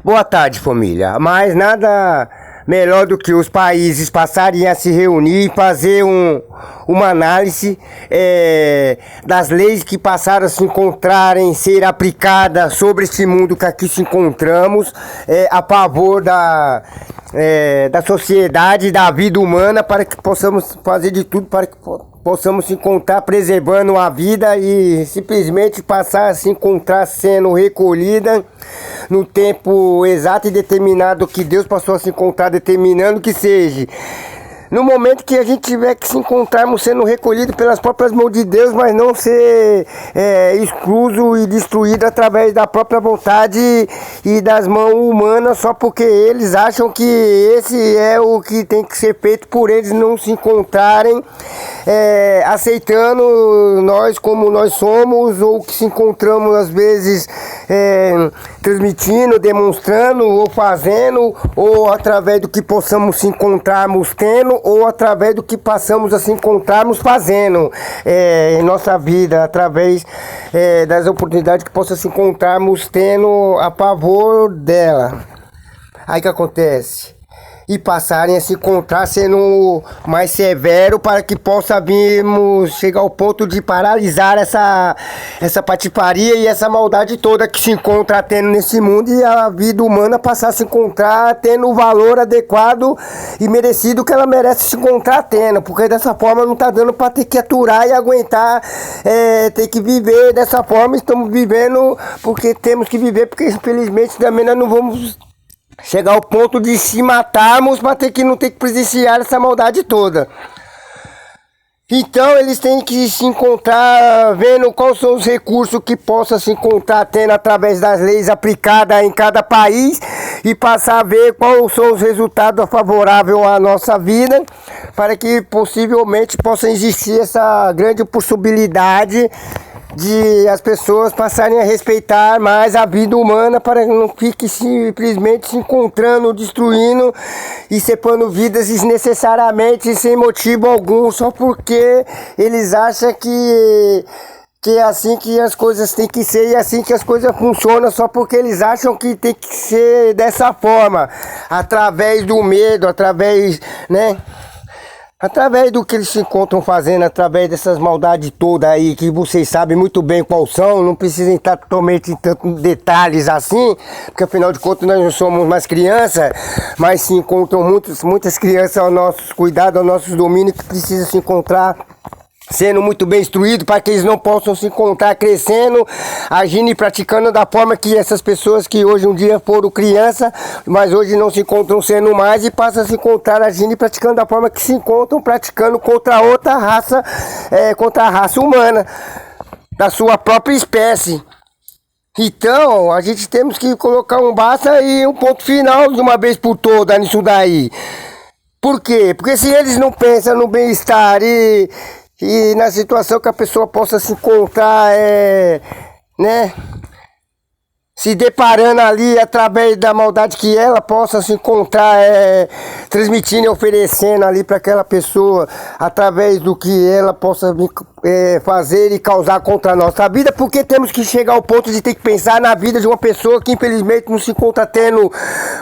Boa tarde, família. Mas nada melhor do que os países passarem a se reunir e fazer uma análise das leis que passaram a se encontrarem, ser aplicadas sobre este mundo que aqui se encontramos, a favor da sociedade, da vida humana, para que possamos fazer de tudo para que possamos se encontrar preservando a vida e simplesmente passar a se encontrar sendo recolhida no tempo exato e determinado que Deus passou a se encontrar, determinando que seja no momento que a gente tiver que se encontrarmos sendo recolhido pelas próprias mãos de Deus, mas não ser excluso e destruído através da própria vontade e das mãos humanas, só porque eles acham que esse é o que tem que ser feito por eles não se encontrarem aceitando nós como nós somos, ou que se encontramos às vezes transmitindo, demonstrando ou fazendo, ou através do que possamos se encontrarmos tendo, ou através do que passamos a se encontrarmos fazendo em nossa vida, através das oportunidades que possamos se encontrarmos tendo a favor dela. Aí que acontece? E passarem a se encontrar sendo mais severo para que possa virmos chegar ao ponto de paralisar essa patifaria e essa maldade toda que se encontra tendo nesse mundo, e a vida humana passar a se encontrar tendo o valor adequado e merecido que ela merece se encontrar tendo, porque dessa forma não está dando para ter que aturar e aguentar, ter que viver dessa forma. Estamos vivendo porque temos que viver, porque infelizmente também nós não vamos chegar ao ponto de se matarmos para não ter que presenciar essa maldade toda. Então eles têm que se encontrar vendo quais são os recursos que possa se encontrar tendo através das leis aplicadas em cada país, e passar a ver quais são os resultados favoráveis à nossa vida, para que possivelmente possa existir essa grande possibilidade de as pessoas passarem a respeitar mais a vida humana, para que não fique simplesmente se encontrando, destruindo e separando vidas desnecessariamente, sem motivo algum, só porque eles acham que é assim que as coisas têm que ser e assim que as coisas funcionam, só porque eles acham que tem que ser dessa forma, através do medo, através do que eles se encontram fazendo, através dessas maldades todas aí, que vocês sabem muito bem quais são, não precisam entrar totalmente em tantos detalhes assim, porque afinal de contas nós não somos mais crianças, mas se encontram muitas crianças ao nosso cuidado, ao nosso domínio, que precisam se encontrar sendo muito bem instruídos, para que eles não possam se encontrar crescendo, agindo e praticando da forma que essas pessoas que hoje um dia foram criança, mas hoje não se encontram sendo mais, e passam a se encontrar agindo e praticando da forma que se encontram praticando contra outra raça, contra a raça humana da sua própria espécie. Então a gente temos que colocar um basta e um ponto final de uma vez por todas nisso daí. Por quê? Porque se eles não pensam no bem-estar e na situação que a pessoa possa se encontrar, se deparando ali através da maldade que ela possa se encontrar, transmitindo e oferecendo ali para aquela pessoa, através do que ela possa fazer e causar contra a nossa vida, porque temos que chegar ao ponto de ter que pensar na vida de uma pessoa que infelizmente não se encontra tendo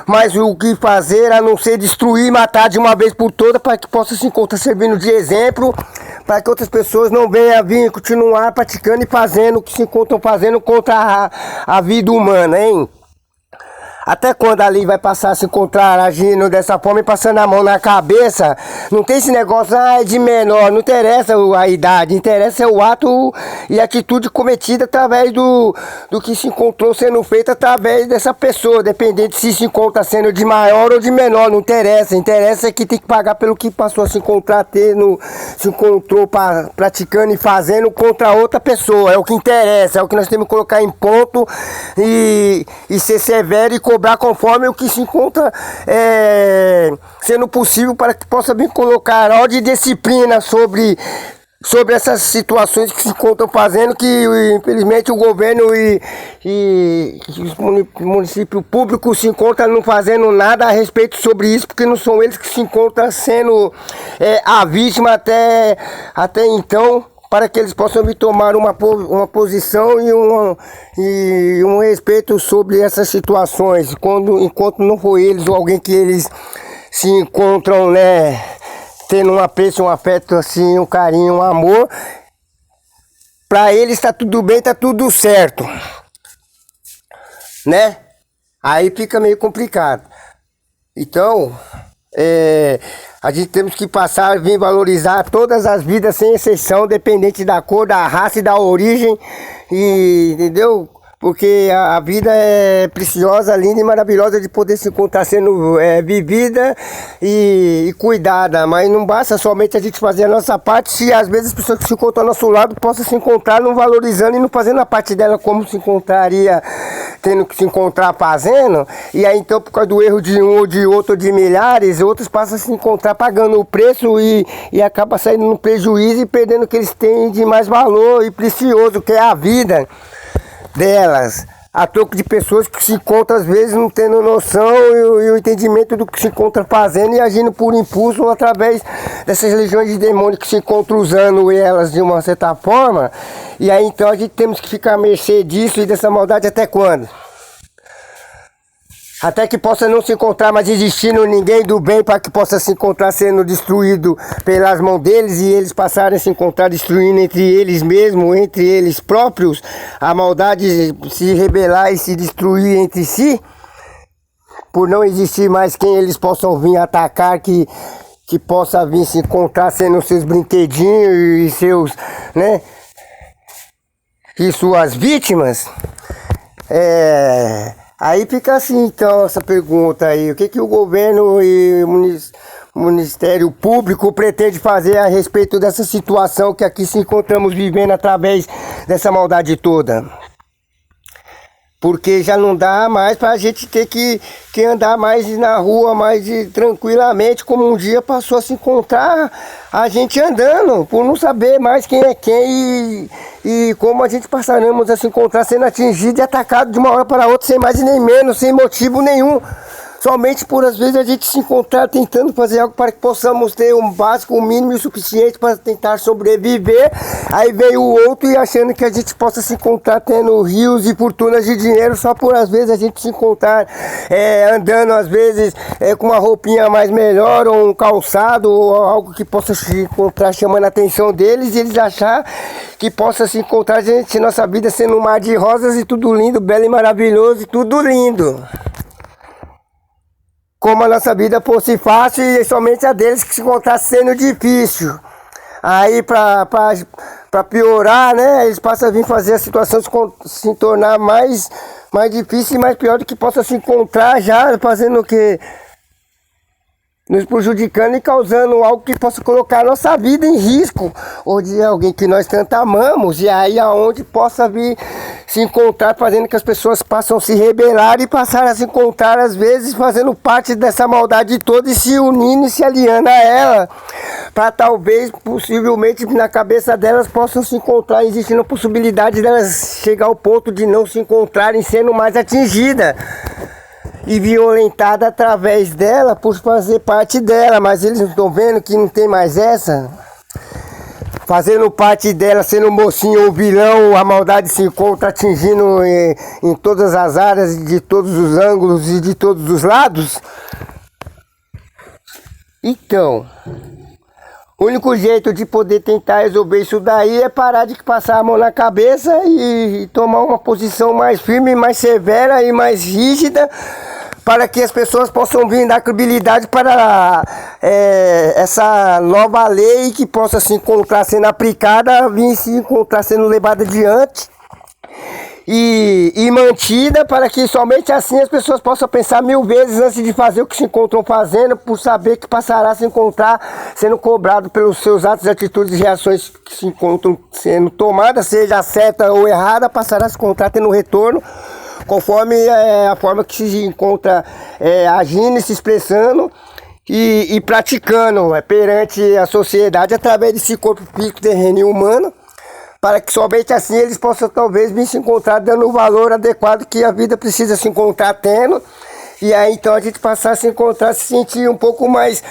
mais o que fazer, a não ser destruir e matar de uma vez por todas, para que possa se encontrar servindo de exemplo, para que outras pessoas não venham a vir continuar praticando e fazendo o que se encontram fazendo contra a vida humana, hein? Até quando ali vai passar a se encontrar agindo dessa forma e passando a mão na cabeça? Não tem esse negócio de menor, não interessa a idade, interessa o ato e a atitude cometida através do que se encontrou sendo feito através dessa pessoa, dependente se encontra sendo de maior ou de menor, não interessa. Interessa que tem que pagar pelo que passou a se encontrar se encontrou praticando e fazendo contra outra pessoa. É o que interessa, é o que nós temos que colocar em ponto e ser severo e cobrar conforme o que se encontra sendo possível, para que possa bem colocar ordem e disciplina sobre essas situações que se encontram fazendo, que infelizmente o governo e os municípios públicos se encontram não fazendo nada a respeito sobre isso, porque não são eles que se encontram sendo a vítima até então, para que eles possam me tomar uma posição e um respeito sobre essas situações, enquanto não for eles ou alguém que eles se encontram, né, tendo um apreço, um afeto, assim, um carinho, um amor, para eles tá tudo bem, tá tudo certo, né? Aí fica meio complicado. Então, a gente temos que passar a vir valorizar todas as vidas sem exceção, dependente da cor, da raça e da origem, entendeu? Porque a vida é preciosa, linda e maravilhosa de poder se encontrar sendo vivida e cuidada. Mas não basta somente a gente fazer a nossa parte, se às vezes as pessoas que se encontram ao nosso lado possam se encontrar não valorizando e não fazendo a parte dela como se encontraria tendo que se encontrar fazendo. E aí então, por causa do erro de um ou de outro ou de milhares, outros passam a se encontrar pagando o preço e acaba saindo no prejuízo e perdendo o que eles têm de mais valor e precioso, que é a vida delas, a troco de pessoas que se encontram às vezes não tendo noção e o entendimento do que se encontra fazendo e agindo por impulso através dessas legiões de demônios que se encontram usando elas de uma certa forma. E aí então a gente temos que ficar à mercê disso e dessa maldade até quando? Até que possa não se encontrar mais existindo ninguém do bem, para que possa se encontrar sendo destruído pelas mãos deles e eles passarem a se encontrar destruindo entre eles mesmos, entre eles próprios, a maldade se rebelar e se destruir entre si, por não existir mais quem eles possam vir atacar, que possa vir se encontrar sendo seus brinquedinhos e seus, né, e suas vítimas. Aí fica assim, então, essa pergunta aí, o que o governo e o Ministério Público pretende fazer a respeito dessa situação que aqui se encontramos vivendo através dessa maldade toda? Porque já não dá mais pra gente ter que andar mais na rua, mais tranquilamente, como um dia passou a se encontrar a gente andando, por não saber mais quem é quem e como a gente passaremos a se encontrar sendo atingido e atacado de uma hora para outra, sem mais nem menos, sem motivo nenhum. Somente por às vezes a gente se encontrar tentando fazer algo para que possamos ter um básico, um mínimo e o suficiente para tentar sobreviver. Aí veio o outro e achando que a gente possa se encontrar tendo rios e fortunas de dinheiro só por às vezes a gente se encontrar andando às vezes com uma roupinha mais melhor ou um calçado ou algo que possa se encontrar chamando a atenção deles e eles achar que possa se encontrar a gente, nossa vida sendo um mar de rosas e tudo lindo, belo e maravilhoso e tudo lindo. Como a nossa vida fosse fácil e somente a deles que se encontrasse sendo difícil. Aí para piorar, né, eles passam a vir fazer a situação se tornar mais difícil e mais pior do que possa se encontrar já, fazendo o que? Nos prejudicando e causando algo que possa colocar a nossa vida em risco, ou de alguém que nós tanto amamos, e aí aonde possa vir se encontrar, fazendo que as pessoas possam se rebelar e passar a se encontrar às vezes fazendo parte dessa maldade toda e se unindo e se aliando a ela, para talvez, possivelmente na cabeça delas possam se encontrar, existindo a possibilidade delas chegar ao ponto de não se encontrarem sendo mais atingidas e violentada através dela por fazer parte dela, mas eles não estão vendo que não tem mais essa? Fazendo parte dela, sendo mocinho ou vilão, a maldade se encontra atingindo em todas as áreas, de todos os ângulos e de todos os lados? Então, o único jeito de poder tentar resolver isso daí é parar de passar a mão na cabeça e tomar uma posição mais firme, mais severa e mais rígida, para que as pessoas possam vir dar credibilidade para essa nova lei que possa se encontrar sendo aplicada, vir se encontrar sendo levada adiante e mantida, para que somente assim as pessoas possam pensar 1000 vezes antes de fazer o que se encontram fazendo, por saber que passará a se encontrar sendo cobrado pelos seus atos, atitudes e reações que se encontram sendo tomadas, seja certa ou errada, passará a se encontrar tendo retorno, conforme a forma que se encontra agindo e se expressando e praticando perante a sociedade através desse corpo físico, terreno e humano, para que somente assim eles possam talvez vir se encontrar dando o valor adequado que a vida precisa se encontrar tendo. E aí então a gente passar a se encontrar, se sentir um pouco mais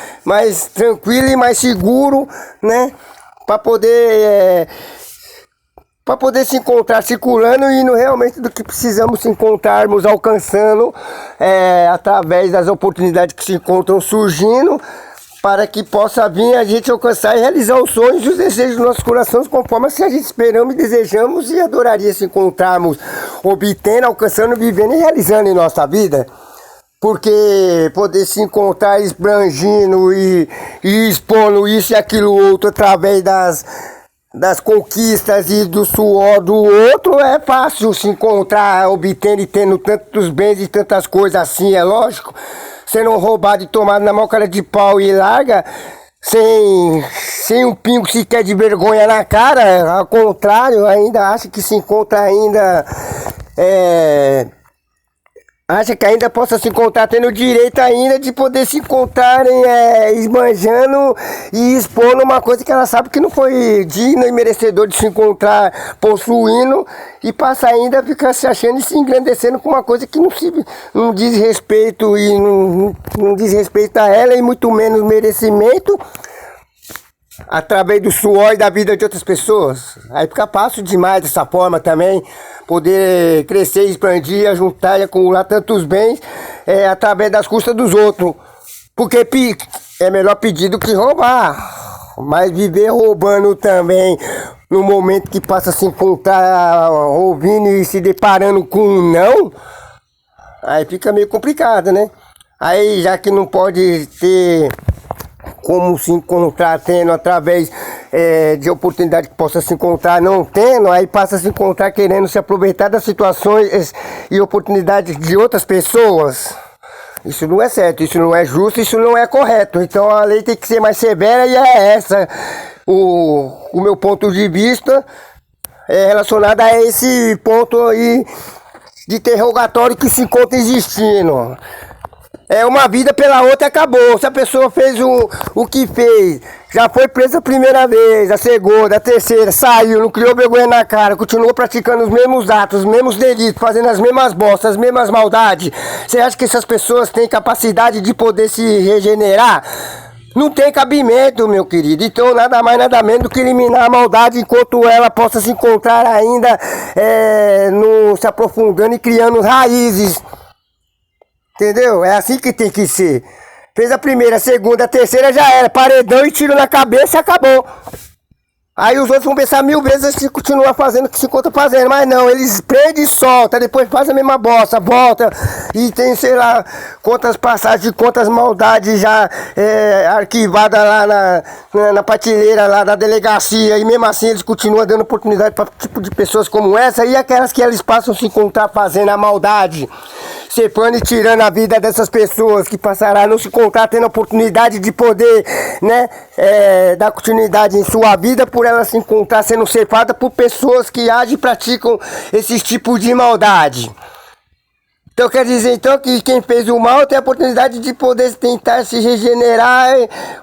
tranquilo e mais seguro, né? Para poder para poder se encontrar circulando e indo realmente do que precisamos se encontrarmos alcançando através das oportunidades que se encontram surgindo, para que possa vir a gente alcançar e realizar os sonhos e os desejos dos nossos corações, conforme assim a gente esperamos e desejamos e adoraria se encontrarmos obtendo, alcançando, vivendo e realizando em nossa vida. Porque poder se encontrar esbrangindo e expondo isso e aquilo outro através das conquistas e do suor do outro é fácil se encontrar obtendo e tendo tantos bens e tantas coisas assim, é lógico. Sendo roubado e tomado na mão cara de pau e larga, sem um pingo sequer de vergonha na cara, ao contrário, ainda acha que se encontra ainda, acha que ainda possa se encontrar tendo o direito ainda de poder se encontrarem esbanjando e expondo uma coisa que ela sabe que não foi digna e merecedor de se encontrar possuindo, e passa ainda a ficar se achando e se engrandecendo com uma coisa que não diz respeito e não diz respeito a ela e muito menos merecimento, através do suor e da vida de outras pessoas. Aí fica fácil demais dessa forma também, poder crescer, expandir, ajuntar e acumular tantos bens através das custas dos outros. Porque é melhor pedir do que roubar, mas viver roubando também no momento que passa a se encontrar ouvindo e se deparando com um não, aí fica meio complicado, né? Aí já que não pode ter como se encontrar tendo através de oportunidade que possa se encontrar não tendo, aí passa a se encontrar querendo se aproveitar das situações e oportunidades de outras pessoas. Isso não é certo, isso não é justo, isso não é correto. Então a lei tem que ser mais severa e é essa o meu ponto de vista relacionado a esse ponto aí de interrogatório que se encontra existindo. É uma vida pela outra e acabou. Se a pessoa fez o que fez, já foi presa a primeira vez, a segunda, a terceira, saiu, não criou vergonha na cara, continuou praticando os mesmos atos, os mesmos delitos, fazendo as mesmas bostas, as mesmas maldades. Você acha que essas pessoas têm capacidade de poder se regenerar? Não tem cabimento, meu querido. Então nada mais, nada menos do que eliminar a maldade enquanto ela possa se encontrar ainda se aprofundando e criando raízes. Entendeu? É assim que tem que ser. Fez a primeira, a segunda, a terceira, já era. Paredão e tiro na cabeça e acabou. Aí os outros vão pensar 1000 vezes se continuar fazendo o que se encontra fazendo. Mas não, eles prendem e soltam. Depois faz a mesma bosta, volta. E tem, sei lá, quantas passagens de quantas maldades já arquivadas lá na prateleira lá da delegacia. E mesmo assim eles continuam dando oportunidade para tipo de pessoas como essa. E aquelas que eles passam a se encontrar fazendo a maldade, ceifando e tirando a vida dessas pessoas que passarão a não se encontrar tendo a oportunidade de poder, né, dar continuidade em sua vida por ela se encontrar sendo ceifada por pessoas que agem e praticam esses tipos de maldade. Então quer dizer então que quem fez o mal tem a oportunidade de poder tentar se regenerar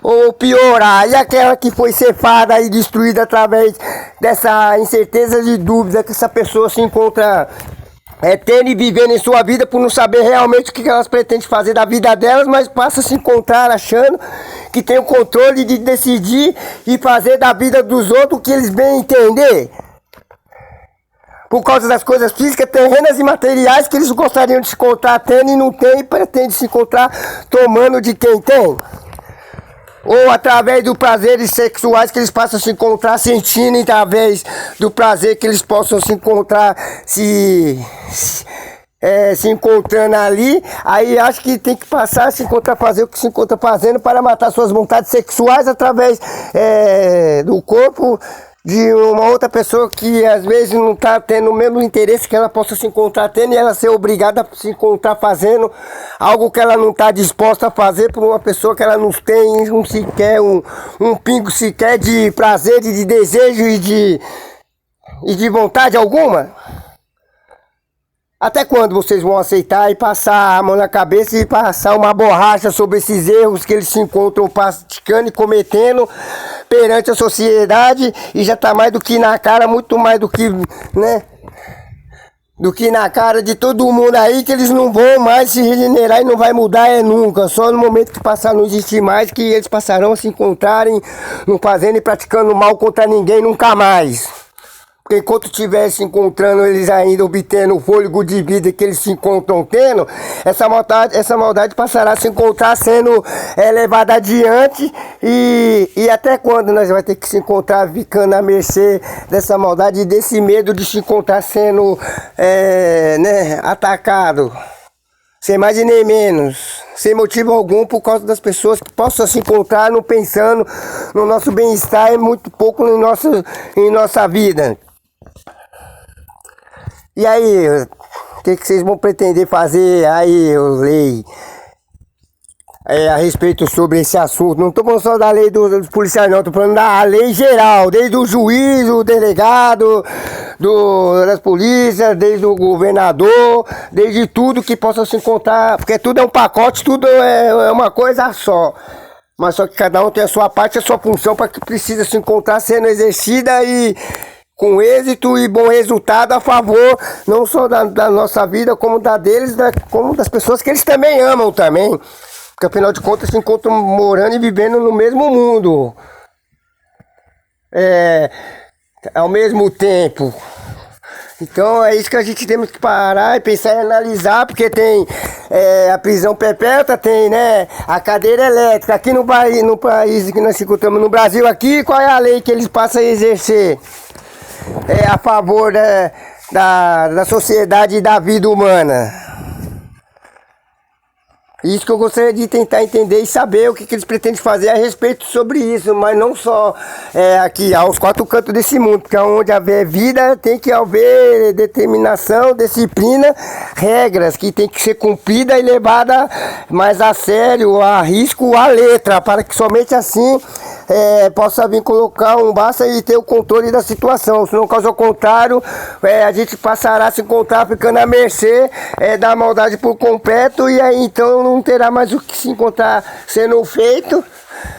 ou piorar. E aquela que foi ceifada e destruída através dessa incerteza e dúvida que essa pessoa se encontra tendo e vivendo em sua vida por não saber realmente o que elas pretendem fazer da vida delas, mas passa a se encontrar achando que tem o controle de decidir e fazer da vida dos outros o que eles bem entender. Por causa das coisas físicas, terrenas e materiais que eles gostariam de se encontrar tendo e não tem, e pretende se encontrar tomando de quem tem. Ou através dos prazeres sexuais que eles passam a se encontrar sentindo, através do prazer que eles possam se encontrar se encontrando ali. Aí acho que tem que passar a se encontrar, fazer o que se encontra fazendo para matar suas vontades sexuais através do corpo de uma outra pessoa que às vezes não está tendo o mesmo interesse que ela possa se encontrar tendo, e ela ser obrigada a se encontrar fazendo algo que ela não está disposta a fazer por uma pessoa que ela não tem sequer um pingo sequer de prazer, de desejo e de vontade alguma. Até quando vocês vão aceitar e passar a mão na cabeça e passar uma borracha sobre esses erros que eles se encontram praticando e cometendo perante a sociedade, e já está mais do que na cara, muito mais do que, né, do que na cara de todo mundo aí, que eles não vão mais se regenerar e não vai mudar nunca. Só no momento que passar não existir mais que eles passarão a se encontrarem não fazendo e praticando mal contra ninguém nunca mais. enquanto estiver se encontrando, eles ainda obtendo o fôlego de vida que eles se encontram tendo, essa maldade passará a se encontrar sendo levada adiante e até quando nós vamos ter que se encontrar ficando à mercê dessa maldade e desse medo de se encontrar sendo atacado, sem mais e nem menos, sem motivo algum, por causa das pessoas que possam se encontrar não pensando no nosso bem-estar e muito pouco em nossa vida. E aí, o que vocês vão pretender fazer aí, lei, a respeito sobre esse assunto? Não estou falando só da lei dos policiais não, estou falando da lei geral, desde o juiz, o delegado, das polícias, desde o governador, desde tudo que possa se encontrar, porque tudo é um pacote, tudo é uma coisa só. Mas só que cada um tem a sua parte, a sua função para que precisa se encontrar sendo exercida e com êxito e bom resultado a favor, não só da nossa vida, como da deles, como das pessoas que eles também amam também. Porque afinal de contas se encontram morando e vivendo no mesmo mundo. Ao mesmo tempo. Então é isso que a gente tem que parar e pensar e analisar, porque tem a prisão perpétua, tem a cadeira elétrica. Aqui no país que nós se encontramos, no Brasil aqui, qual é a lei que eles passam a exercer? A favor da sociedade e da vida humana. Isso que eu gostaria de tentar entender e saber o que eles pretendem fazer a respeito sobre isso, mas não só aqui, aos quatro cantos desse mundo, porque onde haver vida tem que haver determinação, disciplina, regras que tem que ser cumprida e levada mais a sério, a risco, a letra, para que somente assim possa vir colocar um basta e ter o controle da situação. Se não, caso ao contrário, a gente passará a se encontrar ficando à mercê da maldade por completo, e aí então não terá mais o que se encontrar sendo feito,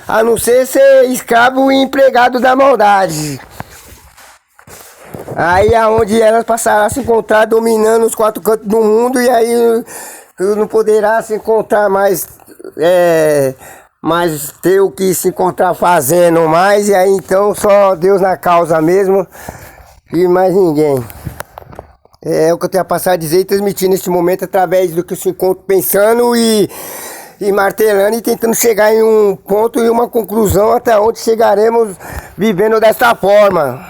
a não ser escravo e empregado da maldade. Aí é onde elas passarão a se encontrar dominando os quatro cantos do mundo, e aí não poderá se encontrar mais mas ter o que se encontrar fazendo mais, e aí então só Deus na causa mesmo e mais ninguém. É o que eu tenho a passar a dizer e transmitir neste momento através do que eu se encontro pensando e martelando e tentando chegar em um ponto e uma conclusão até onde chegaremos vivendo desta forma.